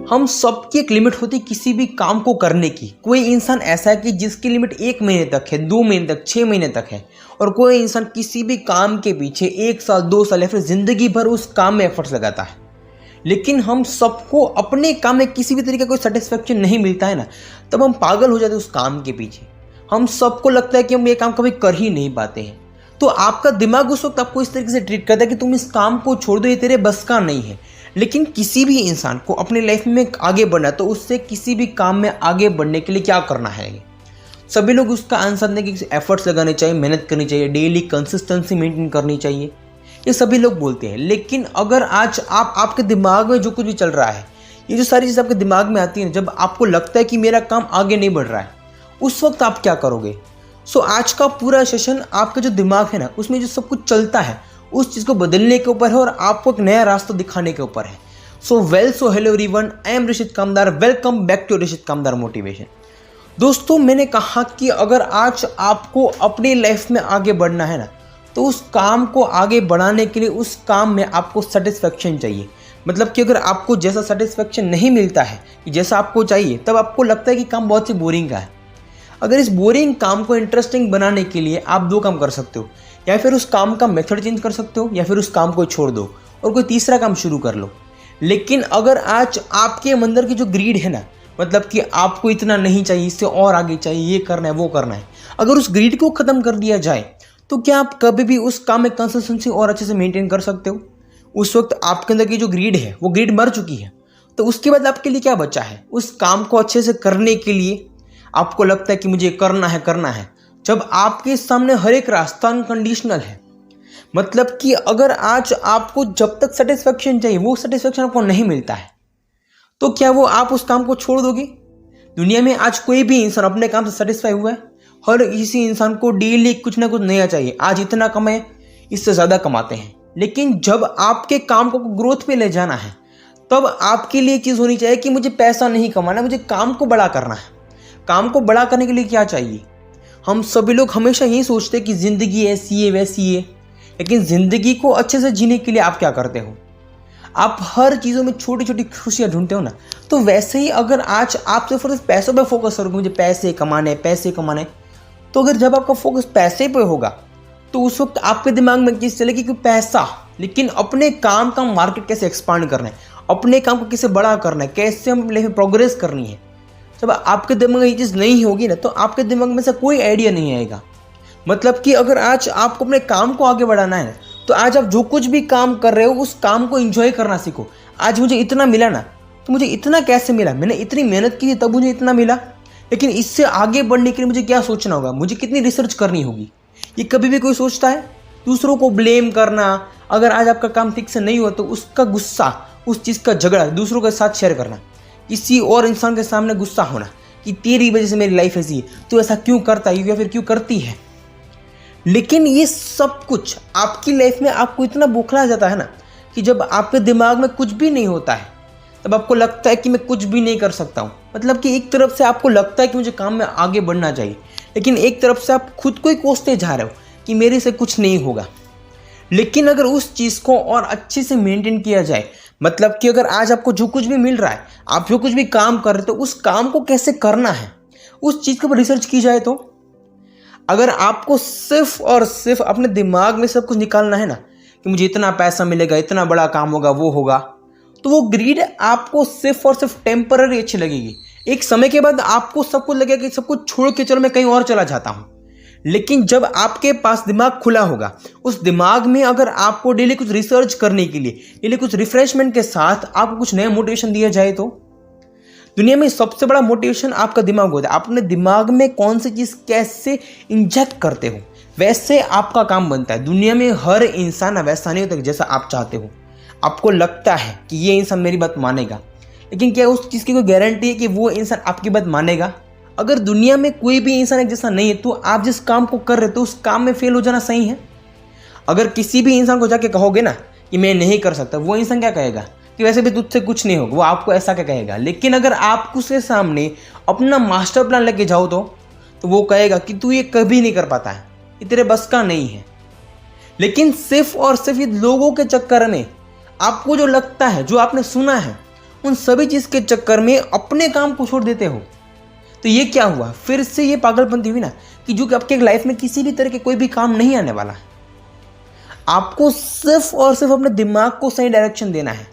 हम सबकी एक लिमिट होती है किसी भी काम को करने की। कोई इंसान ऐसा है कि जिसकी लिमिट 1 महीने तक है, 2 महीने तक, 6 महीने तक है, और कोई इंसान किसी भी काम के पीछे 1 साल, 2 साल या फिर ज़िंदगी भर उस काम में एफर्ट्स लगाता है। लेकिन हम सबको अपने काम में किसी भी तरीके का कोई सेटिस्फेक्शन नहीं मिलता है ना, तब हम पागल हो जाते हैं उस काम के पीछे। हम सबको लगता है कि हम ये काम कभी कर ही नहीं पाते हैं। तो आपका दिमाग उस वक्त आपको इस तरीके से ट्रीट करता है कि तुम इस काम को छोड़ दो, ये तेरे बस का नहीं है। लेकिन किसी भी इंसान को अपने लाइफ में आगे बढ़ना, तो उससे किसी भी काम में आगे बढ़ने के लिए क्या करना है? सभी लोग उसका आंसर दें कि एफर्ट्स लगाने चाहिए, मेहनत करनी चाहिए, डेली कंसिस्टेंसी मेंटेन करनी चाहिए, ये सभी लोग बोलते हैं। लेकिन अगर आज आपके दिमाग में जो कुछ भी चल रहा है, ये जो सारी चीज़ आपके दिमाग में आती है, जब आपको लगता है कि मेरा काम आगे नहीं बढ़ रहा है, उस वक्त आप क्या करोगे? आज का पूरा सेशन आपका जो दिमाग है ना, उसमें जो सब कुछ चलता है उस चीज़ को बदलने के ऊपर है और आपको एक नया रास्ता दिखाने के ऊपर है। So hello everyone, I am Rishit Kamdar, welcome back to Rishit Kamdar motivation. दोस्तों, मैंने कहा कि अगर आज आपको अपनी लाइफ में आगे बढ़ना है ना, तो उस काम को आगे बढ़ाने के लिए उस काम में आपको सेटिस्फेक्शन चाहिए। मतलब कि अगर आपको जैसा सेटिस्फेक्शन नहीं मिलता है कि जैसा आपको चाहिए, तब आपको लगता है कि काम बहुत ही बोरिंग का है। अगर इस बोरिंग काम को इंटरेस्टिंग बनाने के लिए आप 2 काम कर सकते हो, या फिर उस काम का मेथड चेंज कर सकते हो, या फिर उस काम को छोड़ दो और कोई तीसरा काम शुरू कर लो। लेकिन अगर आज आपके अंदर की जो ग्रीड है ना, मतलब कि आपको इतना नहीं चाहिए, इससे और आगे चाहिए, ये करना है, वो करना है, अगर उस ग्रीड को ख़त्म कर दिया जाए, तो क्या आप कभी भी उस काम में कंसिस्टेंसी और अच्छे से मेंटेन कर सकते हो? उस वक्त आपके अंदर की जो ग्रीड है, वो ग्रीड मर चुकी है। तो उसके बाद आपके लिए क्या बचा है? उस काम को अच्छे से करने के लिए आपको लगता है कि मुझे करना है, जब आपके सामने हर एक रास्ता अनकंडीशनल है। मतलब कि अगर आज आपको जब तक सेटिस्फेक्शन चाहिए, वो सेटिस्फेक्शन आपको नहीं मिलता है, तो क्या वो आप उस काम को छोड़ दोगे? दुनिया में आज कोई भी इंसान अपने काम से सेटिस्फाई हुआ है? हर किसी इंसान को डेली कुछ ना कुछ नया चाहिए। आज इतना कमाए, इससे ज़्यादा कमाते हैं। लेकिन जब आपके काम को ग्रोथ पे ले जाना है, तब आपके लिए चीज़ होनी चाहिए कि मुझे पैसा नहीं कमाना, मुझे काम को बड़ा करना है। काम को बड़ा करने के लिए क्या चाहिए? हम सभी लोग हमेशा यही सोचते हैं कि ज़िंदगी ऐसी है, वैसी है। लेकिन ज़िंदगी को अच्छे से जीने के लिए आप क्या करते हो? आप हर चीज़ों में छोटी छोटी खुशियाँ ढूंढते हो ना। तो वैसे ही अगर आज आप सिर्फ पैसों पे फोकस करोगे, मुझे पैसे कमाने, तो अगर जब आपका फोकस पैसे पे होगा, तो उस वक्त आपके दिमाग में चीज़ चलेगी कि पैसा, लेकिन अपने काम का मार्केट कैसे एक्सपांड करना है, अपने काम को कैसे बड़ा करना है, कैसे हम लाइफ में प्रोग्रेस करनी है। जब आपके दिमाग में ये चीज़ नहीं होगी ना, तो आपके दिमाग में से कोई आइडिया नहीं आएगा। मतलब कि अगर आज आपको अपने काम को आगे बढ़ाना है, तो आज आप जो कुछ भी काम कर रहे हो, उस काम को एंजॉय करना सीखो। आज मुझे इतना मिला ना, तो मुझे इतना कैसे मिला? मैंने इतनी मेहनत की थी तब मुझे इतना मिला। लेकिन इससे आगे बढ़ने के लिए मुझे क्या सोचना होगा, मुझे कितनी रिसर्च करनी होगी? ये कभी भी कोई सोचता है? दूसरों को ब्लेम करना, अगर आज आपका काम ठीक से नहीं हुआ तो उसका गुस्सा, उस चीज़ का झगड़ा दूसरों के साथ शेयर करना, किसी और इंसान के सामने गुस्सा होना कि तेरी वजह से मेरी लाइफ ऐसी है, तू ऐसा क्यों करता है या फिर क्यों करती है। लेकिन ये सब कुछ आपकी लाइफ में आपको इतना बौखला जाता है ना, कि जब आपके दिमाग में कुछ भी नहीं होता है, तब आपको लगता है कि मैं कुछ भी नहीं कर सकता हूँ। मतलब कि एक तरफ से आपको लगता है कि मुझे काम में आगे बढ़ना चाहिए, लेकिन एक तरफ से आप खुद को ही कोसते जा रहे हो कि मेरे से कुछ नहीं होगा। लेकिन अगर उस चीज़ को और अच्छे से मेंटेन किया जाए, मतलब कि अगर आज आपको जो कुछ भी मिल रहा है, आप जो कुछ भी काम कर रहे हो, तो उस काम को कैसे करना है, उस चीज़ के ऊपर रिसर्च की जाए, तो अगर आपको सिर्फ और सिर्फ अपने दिमाग में सब कुछ निकालना है ना कि मुझे इतना पैसा मिलेगा, इतना बड़ा काम होगा, वो होगा, तो वो ग्रीड आपको सिर्फ और सिर्फ टेम्पररी अच्छी लगेगी। एक समय के बाद आपको सब कुछ लगेगा कि सब कुछ छोड़ के चलो, मैं कहीं और चला जाता हूँ। लेकिन जब आपके पास दिमाग खुला होगा, उस दिमाग में अगर आपको डेली कुछ रिसर्च करने के लिए, डेली कुछ रिफ्रेशमेंट के साथ आपको कुछ नया मोटिवेशन दिया जाए, तो दुनिया में सबसे बड़ा मोटिवेशन आपका दिमाग होता है। आप अपने दिमाग में कौन सी चीज़ कैसे इंजेक्ट करते हो, वैसे आपका काम बनता है। दुनिया में हर इंसान वैसा नहीं होता जैसा आप चाहते हो। आपको लगता है कि ये इंसान मेरी बात मानेगा, लेकिन क्या उस चीज़ की कोई गारंटी है कि वो इंसान आपकी बात मानेगा? अगर दुनिया में कोई भी इंसान एक जैसा नहीं है, तो आप जिस काम को कर रहे हो, तो उस काम में फेल हो जाना सही है? अगर किसी भी इंसान को जाके कहोगे ना कि मैं नहीं कर सकता, वो इंसान क्या कहेगा कि वैसे भी तुझसे कुछ नहीं होगा, वो आपको ऐसा क्या कहेगा। लेकिन अगर आप उसके सामने अपना मास्टर प्लान लेके जाओ, तो वो कहेगा कि तू ये कभी नहीं कर पाता है, ये तेरे बस का नहीं है। लेकिन सिर्फ और सिर्फ ये लोगों के चक्कर में आपको जो लगता है, जो आपने सुना है, उन सभी चीज़ के चक्कर में अपने काम को छोड़ देते हो। तो ये क्या हुआ, फिर से ये पागलपंती हुई ना कि जो कि आपके लाइफ में किसी भी तरह के कोई भी काम नहीं आने वाला है। आपको सिर्फ और सिर्फ अपने दिमाग को सही डायरेक्शन देना है।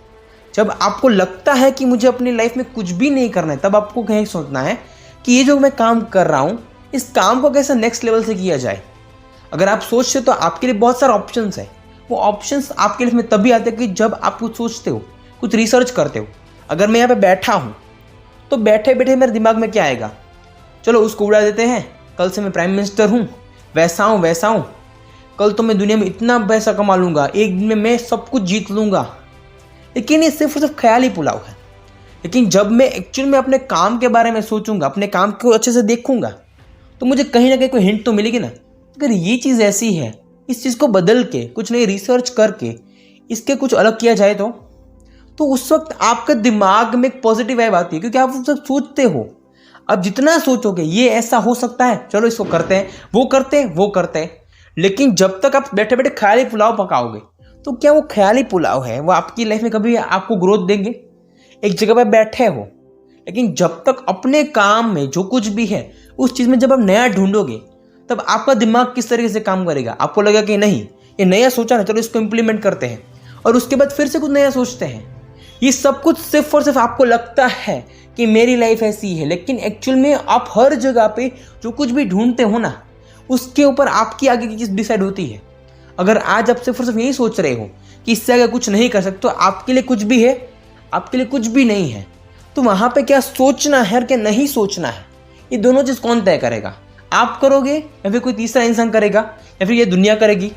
जब आपको लगता है कि मुझे अपनी लाइफ में कुछ भी नहीं करना है, तब आपको कहीं सोचना है कि ये जो मैं काम कर रहा हूँ, इस काम को कैसे नेक्स्ट लेवल से किया जाए। अगर आप सोचते तो आपके लिए बहुत सारे ऑप्शंस है। वो ऑप्शंस आपके लाइफ में तभी आते हैं कि जब आप कुछ सोचते हो, कुछ रिसर्च करते हो। अगर मैं यहाँ पे बैठा हूँ तो बैठे बैठे मेरे दिमाग में क्या आएगा, चलो उसको उड़ा देते हैं, कल से मैं प्राइम मिनिस्टर हूँ, वैसा हूँ वैसा हूँ, कल तो मैं दुनिया में इतना पैसा कमा लूँगा, एक दिन में मैं सब कुछ जीत लूँगा। लेकिन ये सिर्फ और सिर्फ ख्याली पुलाव है। लेकिन जब मैं एक्चुअल में अपने काम के बारे में सोचूंगा, अपने काम को अच्छे से देखूंगा, तो मुझे कहीं ना कहीं कोई हिंट तो मिलेगी ना। अगर ये चीज़ ऐसी है, इस चीज़ को बदल के कुछ नई रिसर्च करके इसके कुछ अलग किया जाए तो उस वक्त आपके दिमाग में एक पॉजिटिव वाइब आती है, क्योंकि आप उस वक्त सोचते हो। अब जितना सोचोगे ये ऐसा हो सकता है, चलो इसको करते हैं, वो करते हैं, वो करते हैं। लेकिन जब तक आप बैठे बैठे ख्याली पुलाव पकाओगे, तो क्या वो ख्याली पुलाव है वो आपकी लाइफ में कभी आपको ग्रोथ देंगे? एक जगह पर बैठे हो, लेकिन जब तक अपने काम में जो कुछ भी है उस चीज़ में जब आप नया ढूंढोगे, तब आपका दिमाग किस तरीके से काम करेगा। आपको लगेगा कि नहीं, ये नया सोचा ना, चलो इसको इम्प्लीमेंट करते हैं, और उसके बाद फिर से कुछ नया सोचते हैं। ये सब कुछ सिर्फ और सिर्फ आपको लगता है कि मेरी लाइफ ऐसी है, लेकिन एक्चुअल में आप हर जगह पे जो कुछ भी ढूंढते हो ना, उसके ऊपर आपकी आगे की चीज़ डिसाइड होती है। अगर आज आप सिर्फ और सिर्फ यही सोच रहे हो कि इससे आगे कुछ नहीं कर सकते, तो आपके लिए कुछ भी है, आपके लिए कुछ भी नहीं है, तो वहाँ पे क्या सोचना है और क्या नहीं सोचना है, ये दोनों चीज़ कौन तय करेगा? आप करोगे या फिर कोई तीसरा इंसान करेगा, या फिर ये दुनिया करेगी?